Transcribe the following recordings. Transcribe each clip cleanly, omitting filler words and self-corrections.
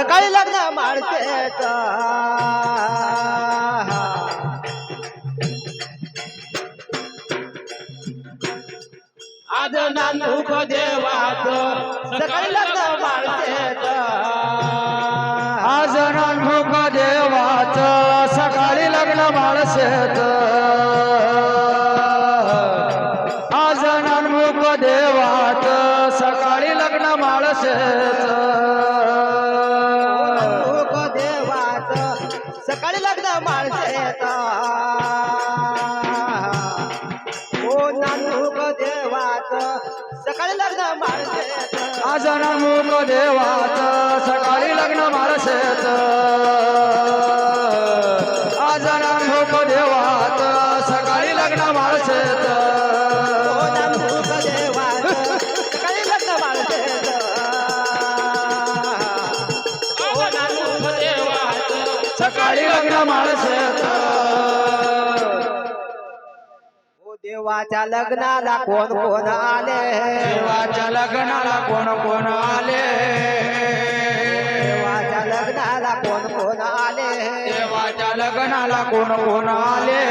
सकाळी लग्न माळशेत आज नानूक देवाचं सकाळी लग्न माळशेत आज नानूक देवाचं सकाळी लग्न माळशेत आज नानूक देवाचं सकाळी लग्न माळशेत नानूक देवाचं सकाळी लग्न माळशेत ओ नानूक देवाचं सकाळी लग्न माळशेत आज नानूक देवाचं सकाळी लग्न माळशेत आज नानूक देवाचं सकाळी लग्न माळशेत ओ नानूक देवाचं सकाळी लग्न माळशेत ओ नानूक देवाचं सकाळी लग्न माळशेत देवाच्या लग्नाला कोण कोण आले देवाच्या लग्नाला कोण कोण आले देवाच्या लग्नाला कोण कोण आले देवाच्या लग्नाला कोण कोण आले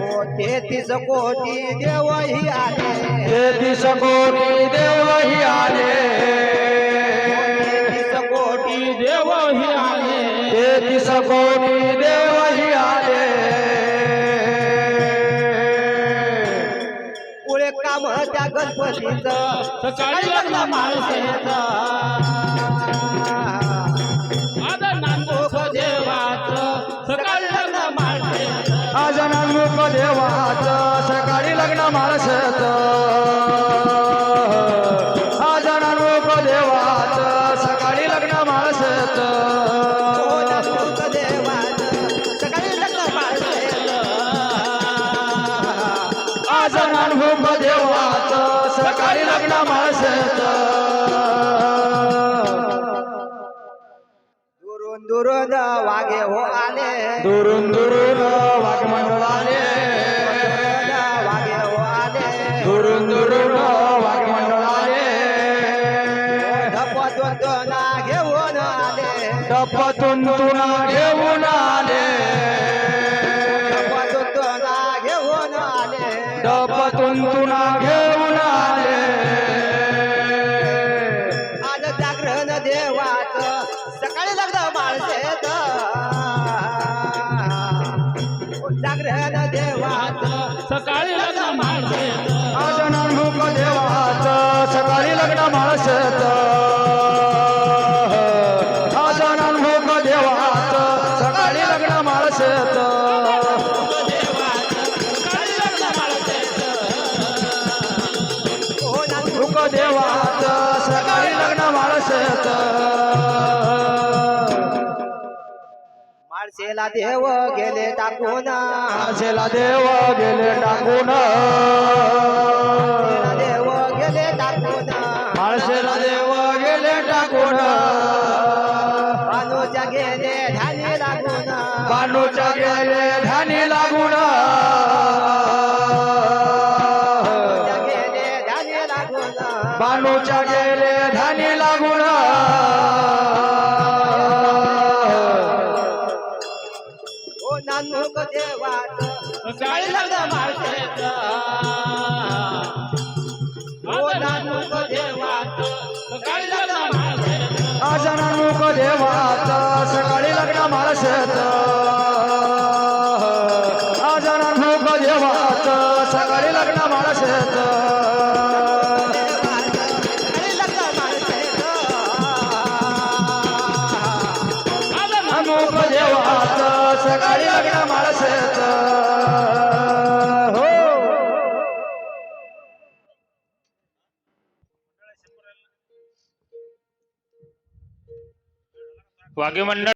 ओ 33 कोटी देवही आले 33 कोटी देवही आले 33 कोटी देवही आले 33 कोटी देवही आले पुढे काम त्या गणपतीचं सकाळी लग्न माळशेत आज नानूक देवाचं सकाळी लग्न माळशेत आज नानूक देवाचं सकाळी लग्न माळशेत आज नानूक देवाचं सकाळी लग्न माळशेत ओ नानूक देवाचं सकाळी लग्न माळशेत आज नानूक देवाचं सकाळी लग्न माळशेत दुरून दुरून वागे हो आले दुरून दुरून वाघमंडळ आले वागे हो आले दुरून दुरून वाघमंडळ आले धपतून घेऊन आले टपतून तुना घेऊन आले धपतून घेऊन आले टपतून तुना घेऊन आले आज जागरण देवाचं सकाळी लग्न माळशेत जागरण देवाचं सकाळी लग्न माळशेत आज नानूक देवाचं सकाळी लग्न माळशेत आज नानूक देवाचं सकाळी लग्न माळशेत नानूक देवाचं सकाळी लग्न माळशेत माळशेला देव गेले टाकून माळशेला देव गेले टाकून देव गेले टाकून माळशेला देव गेले टाकून बानूच्या गेले ढाली लागून बानूच्या गेले ध्यानी लागून गेले ढाली लागून बानूच्या गेले ध्यानी लागून ओ नानूक देवाचं सकाळी लग्न माळशेत ओ नानूक देवाचं सकाळी लग्न माळशेत आज नानूक देवाचं सकाळी लग्न माळशेत आज नानूक देवाचं सकाळी लग्न माळशेत सकाळी लग्न माळशेत नानूक देवाचं सकाळी लग्न माळशेत हो वाघे मंडळ